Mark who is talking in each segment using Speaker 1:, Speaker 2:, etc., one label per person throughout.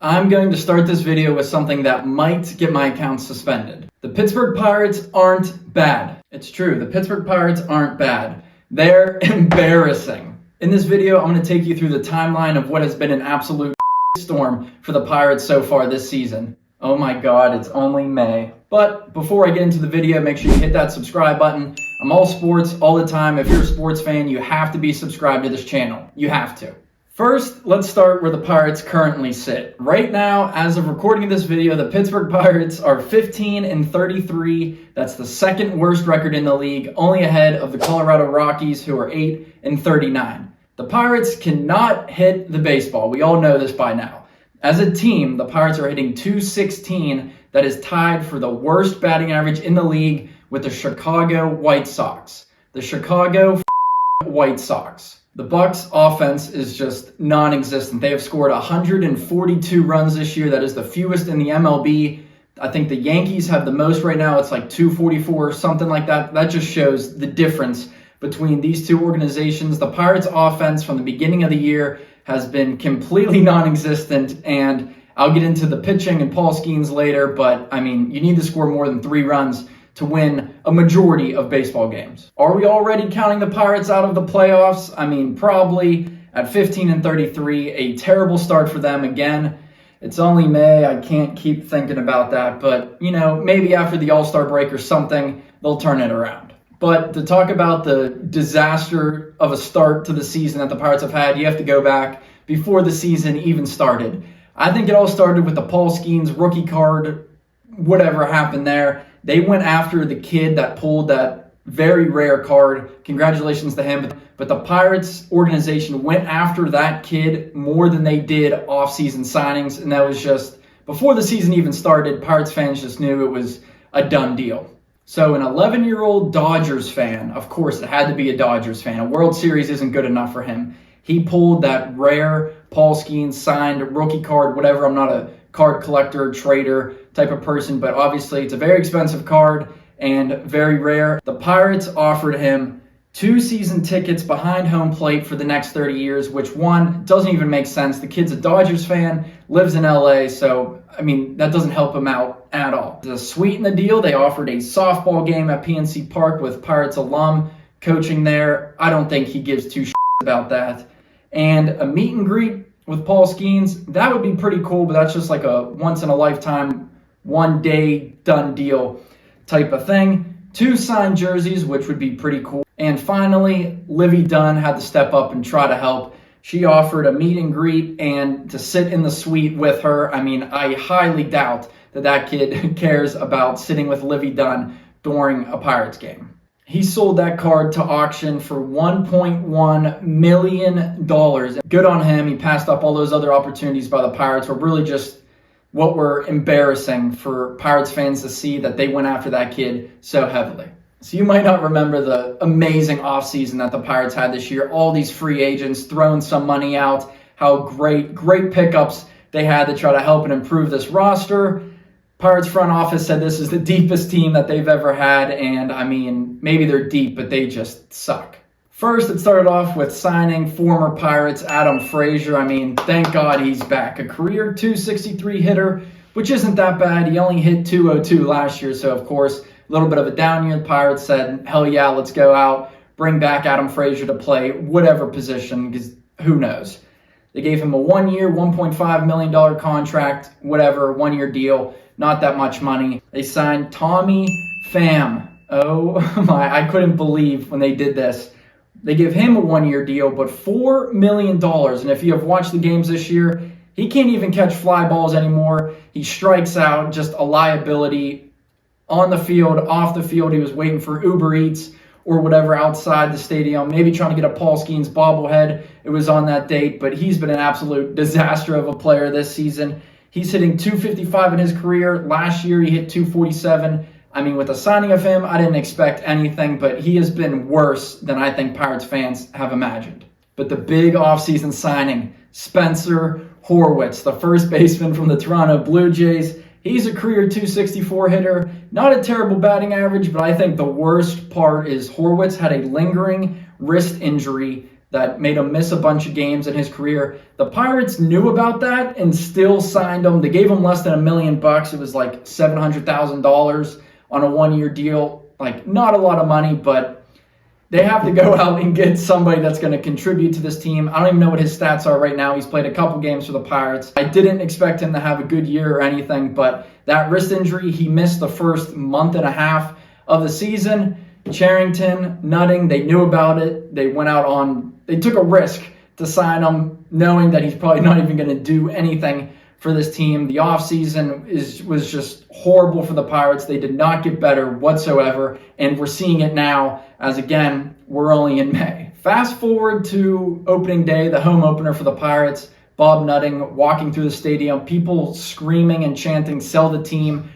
Speaker 1: I'm going to start this video with something that might get my account suspended. The Pittsburgh Pirates aren't bad. It's true, the Pittsburgh Pirates aren't bad. They're embarrassing. In this video, I'm going to take you through the timeline of what has been an absolute storm for the Pirates so far this season. Oh my God, it's only May. But before I get into the video, make sure you hit that subscribe button. I'm all sports all the time. If you're a sports fan, you have to be subscribed to this channel. You have to. First, let's start where the Pirates currently sit. Right now, as of recording this video, the Pittsburgh Pirates are 15-33. That's the second worst record in the league, only ahead of the Colorado Rockies, who are 8-39. The Pirates cannot hit the baseball. We all know this by now. As a team, the Pirates are hitting .216. That is tied for the worst batting average in the league with the Chicago White Sox. The Chicago White Sox. The Bucks offense is just non-existent. They have scored 142 runs this year. That is the fewest in the MLB. I think the Yankees have the most right now. It's like 244 or something like that. That just shows the difference between these two organizations. The Pirates offense from the beginning of the year has been completely non-existent, and I'll get into the pitching and Paul Skeens later, but I mean, you need to score more than 3 runs to win a majority of baseball games. Are we already counting the Pirates out of the playoffs? I mean, probably at 15-33, a terrible start for them again. It's only May, I can't keep thinking about that, but you know, maybe after the All-Star break or something, they'll turn it around. But to talk about the disaster of a start to the season that the Pirates have had, you have to go back before the season even started. I think it all started with the Paul Skeens rookie card, whatever happened there. They went after the kid that pulled that very rare card. Congratulations to him. But the Pirates organization went after that kid more than they did off-season signings. And that was just, before the season even started, Pirates fans just knew it was a done deal. So an 11-year-old Dodgers fan, of course it had to be a Dodgers fan. A World Series isn't good enough for him. He pulled that rare Paul Skeens signed rookie card, whatever. I'm not a card collector, trader type of person, but obviously it's a very expensive card and very rare. The Pirates offered him 2 season tickets behind home plate for the next 30 years, which one, doesn't even make sense. The kid's a Dodgers fan, lives in LA, so I mean, that doesn't help him out at all. To sweeten the deal, they offered a softball game at PNC Park with Pirates alum coaching there. I don't think he gives 2 shits about that. And a meet and greet with Paul Skeens, that would be pretty cool, but that's just like a once-in-a-lifetime, one-day done deal type of thing. 2 signed jerseys, which would be pretty cool. And finally, Livy Dunn had to step up and try to help. She offered a meet and greet and to sit in the suite with her. I mean, I highly doubt that kid cares about sitting with Livy Dunn during a Pirates game. He sold that card to auction for $1.1 million. Good on him. He passed up all those other opportunities by the Pirates were really just what were embarrassing for Pirates fans to see, that they went after that kid so heavily. So you might not remember the amazing offseason that the Pirates had this year. All these free agents throwing some money out, how great pickups they had to try to help and improve this roster. Pirates front office said this is the deepest team that they've ever had, and I mean, maybe they're deep, but they just suck. First, it started off with signing former Pirates Adam Frazier. I mean, thank God he's back. A career .263 hitter, which isn't that bad. He only hit .202 last year, so of course, a little bit of a down year. The Pirates said, hell yeah, let's go out, bring back Adam Frazier to play whatever position, because who knows. They gave him a 1-year, $1.5 million contract, whatever, 1-year deal. Not that much money. They signed Tommy Pham. Oh my, I couldn't believe when they did this. They give him a 1-year deal, but $4 million. And if you have watched the games this year, he can't even catch fly balls anymore. He strikes out, just a liability on the field, off the field. He was waiting for Uber Eats or whatever outside the stadium, maybe trying to get a Paul Skeens bobblehead. It was on that date, but he's been an absolute disaster of a player this season. He's hitting .255 in his career. Last year, he hit .247. I mean, with the signing of him, I didn't expect anything, but he has been worse than I think Pirates fans have imagined. But the big offseason signing, Spencer Horwitz, the first baseman from the Toronto Blue Jays. He's a career .264 hitter. Not a terrible batting average, but I think the worst part is Horwitz had a lingering wrist injury that made him miss a bunch of games in his career. The Pirates knew about that and still signed him. They gave him less than $1 million. It was like $700,000 on a one-year deal. Like, not a lot of money, but they have to go out and get somebody that's going to contribute to this team. I don't even know what his stats are right now. He's played a couple games for the Pirates. I didn't expect him to have a good year or anything, but that wrist injury, he missed the first month and a half of the season. Charrington, Nutting, they knew about it. They took a risk to sign him, knowing that he's probably not even going to do anything for this team. The offseason was just horrible for the Pirates. They did not get better whatsoever, and we're seeing it now as, again, we're only in May. Fast forward to opening day, the home opener for the Pirates. Bob Nutting walking through the stadium, people screaming and chanting, "Sell the team."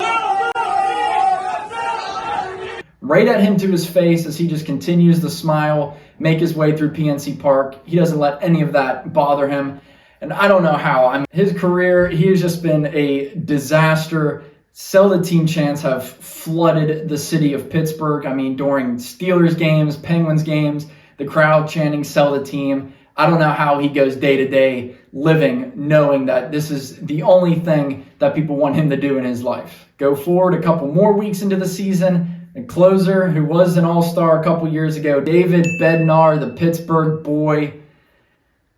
Speaker 1: Right at him to his face as he just continues to smile, make his way through PNC Park. He doesn't let any of that bother him. And I don't know how. I mean, his career, he has just been a disaster. Sell the team chants have flooded the city of Pittsburgh. I mean, during Steelers games, Penguins games, the crowd chanting, "Sell the team." I don't know how he goes day to day living knowing that this is the only thing that people want him to do in his life. Go forward a couple more weeks into the season. A closer who was an all-star a couple years ago, David Bednar, the Pittsburgh boy.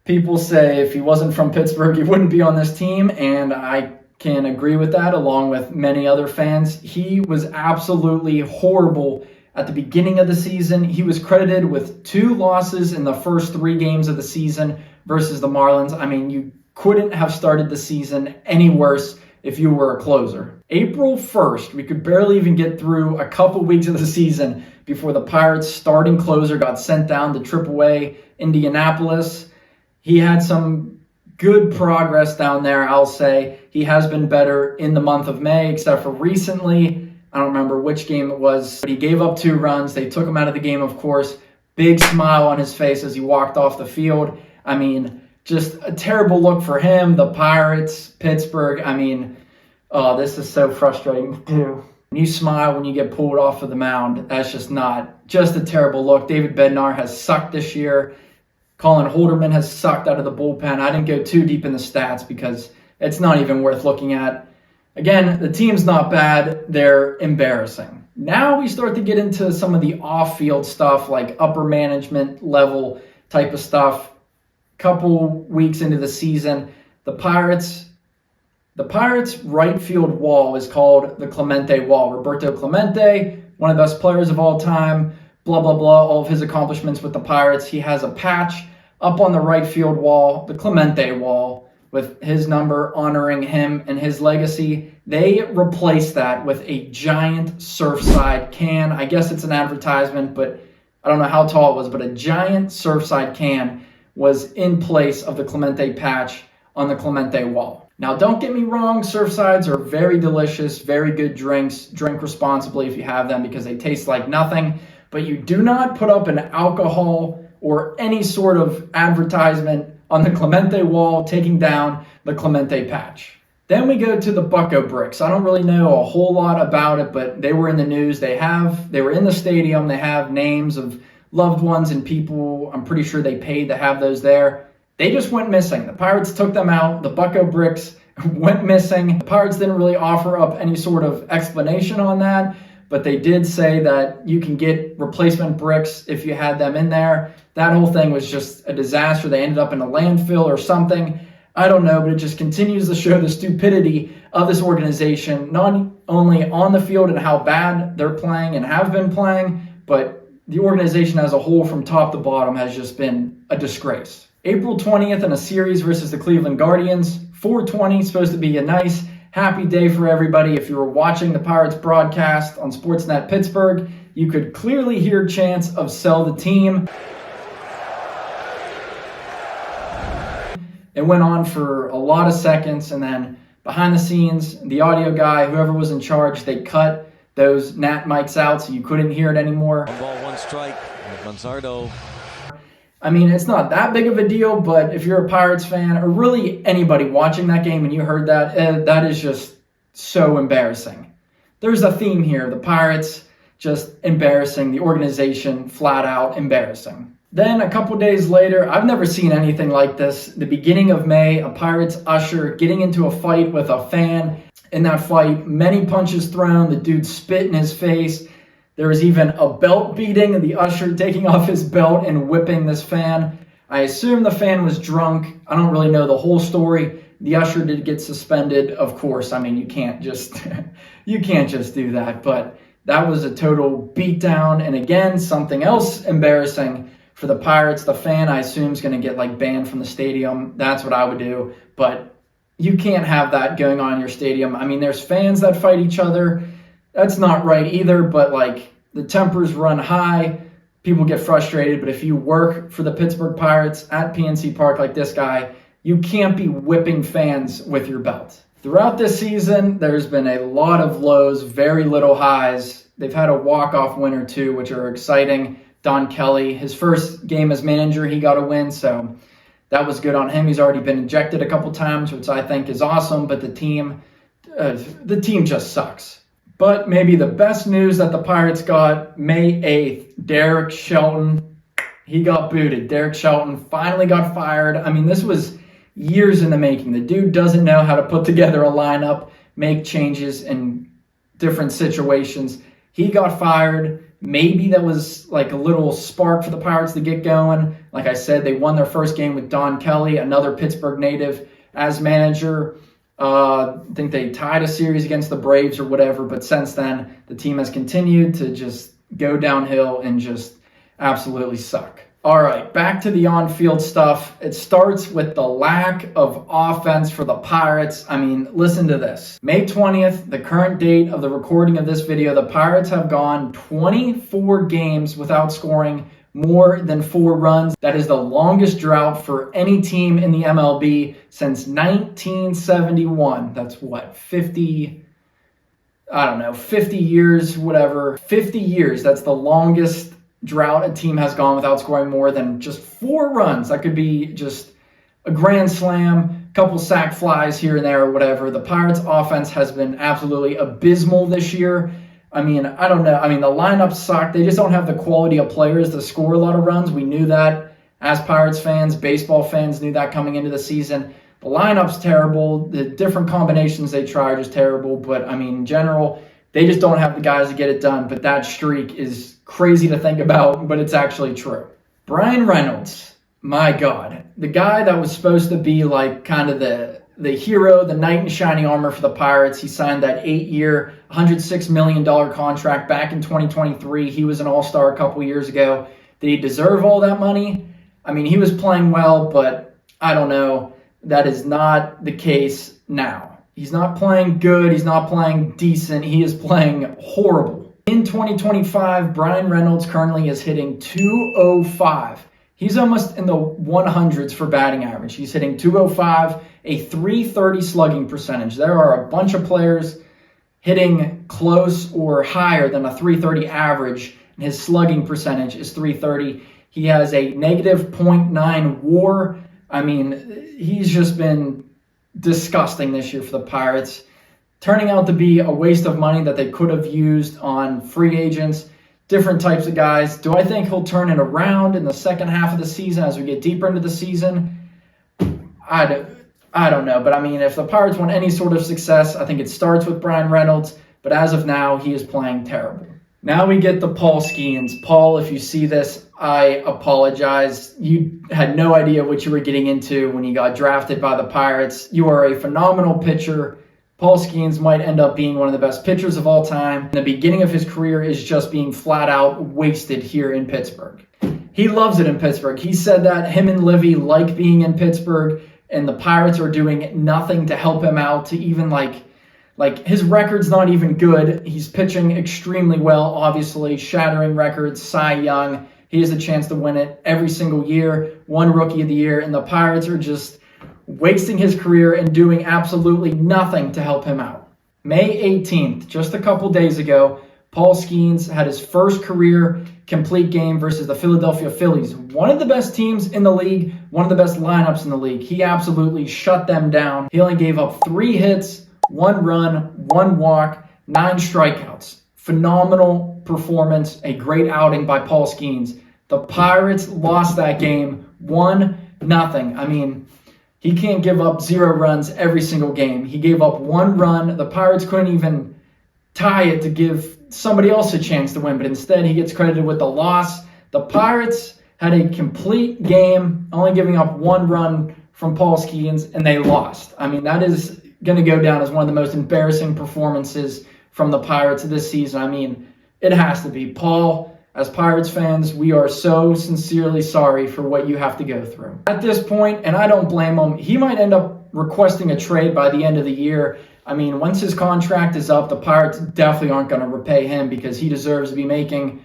Speaker 1: People say if he wasn't from Pittsburgh, he wouldn't be on this team, and I can agree with that, along with many other fans. He was absolutely horrible at the beginning of the season. He was credited with 2 losses in the first 3 games of the season versus the Marlins. I mean, you couldn't have started the season any worse if you were a closer. April 1st, we could barely even get through a couple weeks of the season before the Pirates' starting closer got sent down to AAA Indianapolis. He had some good progress down there, I'll say. He has been better in the month of May, except for recently. I don't remember which game it was, but he gave up 2 runs. They took him out of the game, of course. Big smile on his face as he walked off the field. I mean, just a terrible look for him, the Pirates, Pittsburgh. I mean, oh, this is so frustrating to do. When you smile when you get pulled off of the mound, that's just a terrible look. David Bednar has sucked this year. Colin Holderman has sucked out of the bullpen. I didn't go too deep in the stats because it's not even worth looking at. Again, the team's not bad. They're embarrassing. Now we start to get into some of the off-field stuff, like upper management level type of stuff. Couple weeks into the season, the Pirates' right field wall is called the Clemente Wall. Roberto Clemente, one of the best players of all time, blah, blah, blah, all of his accomplishments with the Pirates. He has a patch up on the right field wall, the Clemente Wall, with his number honoring him and his legacy. They replaced that with a giant Surfside can. I guess it's an advertisement, but I don't know how tall it was, but a giant Surfside can was in place of the Clemente patch on the Clemente Wall. Now, don't get me wrong, Surfsides are very delicious, very good drinks. Drink responsibly if you have them because they taste like nothing. But you do not put up an alcohol or any sort of advertisement on the Clemente Wall taking down the Clemente patch. Then we go to the Bucco Bricks. I don't really know a whole lot about it, but they were in the news. They were in the stadium. They have names of loved ones and people. I'm pretty sure they paid to have those there. They just went missing. The Pirates took them out. The Bucco Bricks went missing. The Pirates didn't really offer up any sort of explanation on that, but they did say that you can get replacement bricks if you had them in there. That whole thing was just a disaster. They ended up in a landfill or something. I don't know, but it just continues to show the stupidity of this organization, not only on the field and how bad they're playing and have been playing, but the organization as a whole from top to bottom has just been a disgrace. April 20th in a series versus the Cleveland Guardians. 420, supposed to be a nice, happy day for everybody. If you were watching the Pirates broadcast on Sportsnet Pittsburgh, you could clearly hear chants of "Sell the team." It went on for a lot of seconds, and then behind the scenes, the audio guy, whoever was in charge, they cut those Nat mics out so you couldn't hear it anymore.
Speaker 2: 1 strike. Gonzardo.
Speaker 1: I mean, it's not that big of a deal, but if you're a Pirates fan, or really anybody watching that game and you heard that, that is just so embarrassing. There's a theme here. The Pirates just embarrassing. The organization flat out embarrassing. Then a couple days later, I've never seen anything like this. The beginning of May, a Pirates usher getting into a fight with a fan. In that fight, many punches thrown. The dude spit in his face. There was even a belt beating, and the usher taking off his belt and whipping this fan. I assume the fan was drunk. I don't really know the whole story. The usher did get suspended, of course. I mean, you can't just do that. But that was a total beatdown. And again, something else embarrassing for the Pirates. The fan, I assume, is going to get banned from the stadium. That's what I would do. But you can't have that going on in your stadium. I mean, there's fans that fight each other. That's not right either. But the tempers run high. People get frustrated. But if you work for the Pittsburgh Pirates at PNC Park like this guy, you can't be whipping fans with your belt. Throughout this season, there's been a lot of lows, very little highs. They've had a walk-off win or two, which are exciting. Don Kelly, his first game as manager, he got a win, so that was good on him. He's already been ejected a couple times, which I think is awesome, but the team just sucks. But maybe the best news that the Pirates got, May 8th, Derek Shelton, he got booted. Derek Shelton finally got fired. I mean, this was years in the making. The dude doesn't know how to put together a lineup, make changes in different situations. He got fired. Maybe that was a little spark for the Pirates to get going. Like I said, they won their first game with Don Kelly, another Pittsburgh native, as manager. I think they tied a series against the Braves or whatever, but since then, the team has continued to just go downhill and just absolutely suck. All right, back to the on-field stuff. It starts with the lack of offense for the Pirates. I mean, listen to this. May 20th, the current date of the recording of this video, the Pirates have gone 24 games without scoring more than 4 runs. That is the longest drought for any team in the MLB since 1971. That's 50 years, whatever. 50 years, that's the longest drought a team has gone without scoring more than just 4 runs. That could be just a grand slam, a couple sac flies here and there or whatever. The Pirates offense has been absolutely abysmal this year. I mean, I don't know. I mean, the lineups suck. They just don't have the quality of players to score a lot of runs. We knew that as Pirates fans. Baseball fans knew that coming into the season. The lineup's terrible. The different combinations they try are just terrible. But, I mean, in general, they just don't have the guys to get it done. But that streak is crazy to think about, but it's actually true. Bryan Reynolds, my God. The guy that was supposed to be kind of the hero, the knight in shining armor for the Pirates. He signed that 8-year, $106 million contract back in 2023. He was an all-star a couple years ago. Did he deserve all that money? I mean, he was playing well, but I don't know. That is not the case now. He's not playing good. He's not playing decent. He is playing horrible. In 2025, Bryan Reynolds currently is hitting .205. He's almost in the 100s for batting average. He's hitting .205, a .330 slugging percentage. There are a bunch of players hitting close or higher than a .330 average, and his slugging percentage is .330. He has a negative .9 WAR. I mean, he's just been disgusting this year for the Pirates, turning out to be a waste of money that they could have used on free agents, different types of guys. Do I think he'll turn it around in the second half of the season as we get deeper into the season? I don't know. But I mean, if the Pirates want any sort of success, I think it starts with Bryan Reynolds. But as of now, he is playing terrible. Now we get the Paul Skeens. Paul, if you see this, I apologize. You had no idea what you were getting into when you got drafted by the Pirates. You are a phenomenal pitcher. Paul Skeens might end up being one of the best pitchers of all time. The beginning of his career is just being flat out wasted here in Pittsburgh. He loves it in Pittsburgh. He said that him and Livy like being in Pittsburgh, and the Pirates are doing nothing to help him out, to even his record's not even good. He's pitching extremely well, obviously, shattering records, Cy Young. He has a chance to win it every single year, one Rookie of the Year, and the Pirates are just wasting his career and doing absolutely nothing to help him out. May 18th, just a couple days ago, Paul Skeens had his first career complete game versus the Philadelphia Phillies, one of the best teams in the league, one of the best lineups in the league. He absolutely shut them down. He only gave up 3 hits, 1 run, 1 walk, 9 strikeouts. Phenomenal performance, a great outing by Paul Skeens. The Pirates lost that game 1-0. I mean, he can't give up 0 runs every single game. He gave up 1 run. The Pirates couldn't even tie it to give somebody else a chance to win, but instead he gets credited with the loss. The Pirates had a complete game, only giving up 1 run from Paul Skeens, and they lost. I mean, that is going to go down as one of the most embarrassing performances from the Pirates this season. I mean, it has to be. Paul, as Pirates fans, we are so sincerely sorry for what you have to go through. At this point, and I don't blame him, he might end up requesting a trade by the end of the year. I mean, once his contract is up, the Pirates definitely aren't going to repay him because he deserves to be making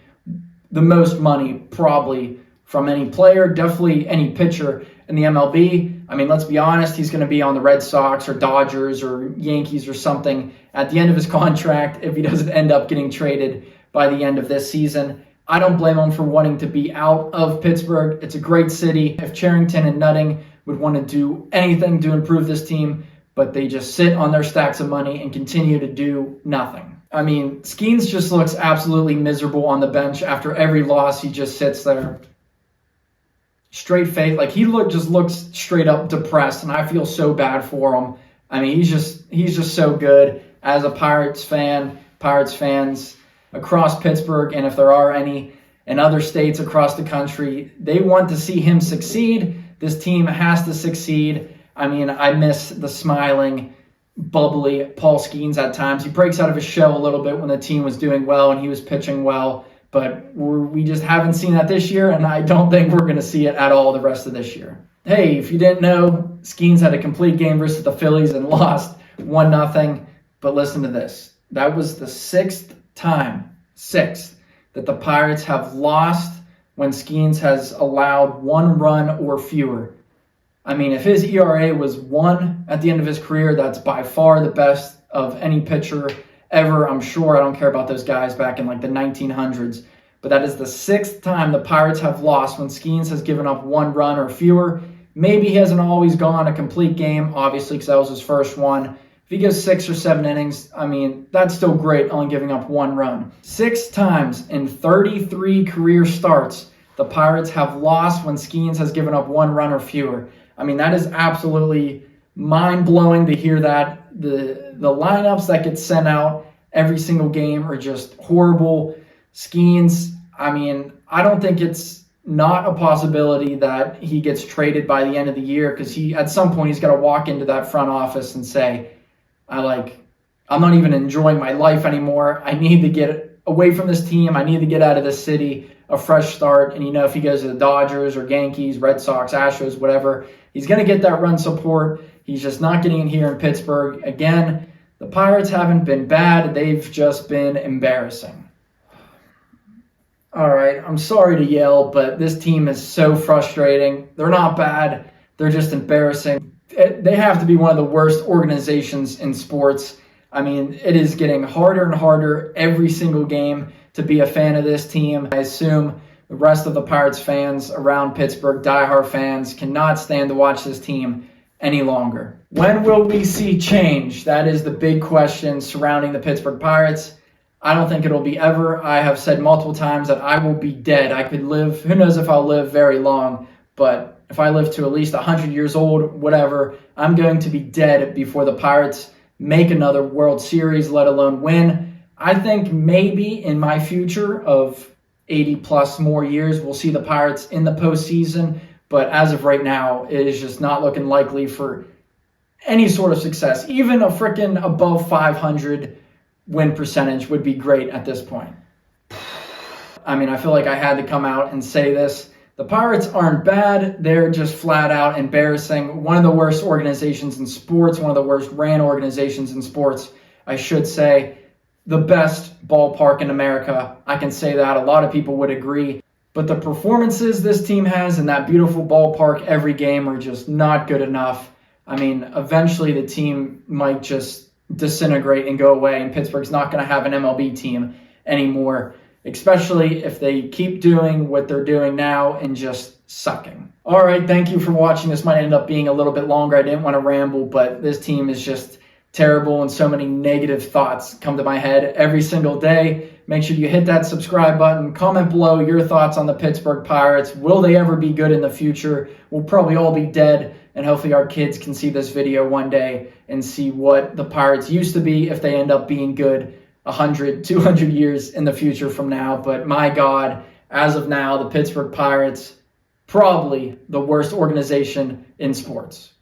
Speaker 1: the most money probably from any player, definitely any pitcher in the MLB. I mean, let's be honest, he's going to be on the Red Sox or Dodgers or Yankees or something at the end of his contract if he doesn't end up getting traded by the end of this season. I don't blame him for wanting to be out of Pittsburgh. It's a great city. If Cherington and Nutting would want to do anything to improve this team, but they just sit on their stacks of money and continue to do nothing. I mean, Skeens just looks absolutely miserable on the bench after every loss. He just sits there, straight face, like he just looks straight up depressed, and I feel so bad for him. I mean, he's just so good. As a Pirates fan, Pirates fans across Pittsburgh, and if there are any in other states across the country, they want to see him succeed. This team has to succeed. I mean, I miss the smiling, bubbly Paul Skeens at times. He breaks out of his shell a little bit when the team was doing well and he was pitching well, but we just haven't seen that this year, and I don't think we're going to see it at all the rest of this year. Hey, if you didn't know, Skeens had a complete game versus the Phillies and lost 1-0, but listen to this. That was the 6th time, that the Pirates have lost when Skeens has allowed 1 run or fewer. I mean, if his ERA was 1 at the end of his career, that's by far the best of any pitcher ever, I'm sure. I don't care about those guys back in like the 1900s. But that is the 6th time the Pirates have lost when Skeens has given up 1 run or fewer. Maybe he hasn't always gone a complete game, obviously, because that was his first one. If he goes 6 or 7 innings, I mean, that's still great, only giving up 1 run. 6 times in 33 career starts, the Pirates have lost when Skeens has given up 1 run or fewer. I mean, that is absolutely mind-blowing to hear that. The lineups that get sent out every single game are just horrible. Skeens, I mean, I don't think it's not a possibility that he gets traded by the end of the year, because at some point he's got to walk into that front office and say, I'm not even enjoying my life anymore. I need to get away from this team. I need to get out of this city, a fresh start. And, if he goes to the Dodgers or Yankees, Red Sox, Astros, whatever, he's going to get that run support. He's just not getting it here in Pittsburgh. Again, the Pirates haven't been bad. They've just been embarrassing. All right, I'm sorry to yell, but this team is so frustrating. They're not bad. They're just embarrassing. They have to be one of the worst organizations in sports. I mean, it is getting harder and harder every single game to be a fan of this team. I assume the rest of the Pirates fans around Pittsburgh, diehard fans, cannot stand to watch this team any longer. When will we see change? That is the big question surrounding the Pittsburgh Pirates. I don't think it'll be ever. I have said multiple times that I will be dead. I could live, who knows if I'll live very long, but if I live to at least 100 years old, whatever, I'm going to be dead before the Pirates make another World Series, let alone win. I think maybe in my future of 80 plus more years, we'll see the Pirates in the postseason. But as of right now, it is just not looking likely for any sort of success. Even a freaking above 500 win percentage would be great at this point. I mean, I feel like I had to come out and say this. The Pirates aren't bad. They're just flat out embarrassing. One of the worst organizations in sports, one of the worst ran organizations in sports, I should say. The best ballpark in America. I can say that. A lot of people would agree. But the performances this team has in that beautiful ballpark every game are just not good enough. I mean, eventually the team might just disintegrate and go away, and Pittsburgh's not going to have an MLB team anymore, especially if they keep doing what they're doing now and just sucking. All right, thank you for watching. This might end up being a little bit longer. I didn't want to ramble, but this team is just terrible, and so many negative thoughts come to my head every single day. Make sure you hit that subscribe button. Comment below your thoughts on the Pittsburgh Pirates. Will they ever be good in the future? We'll probably all be dead, and hopefully our kids can see this video one day and see what the Pirates used to be if they end up being good 100, 200 years in the future from now. But my God, as of now, the Pittsburgh Pirates, probably the worst organization in sports.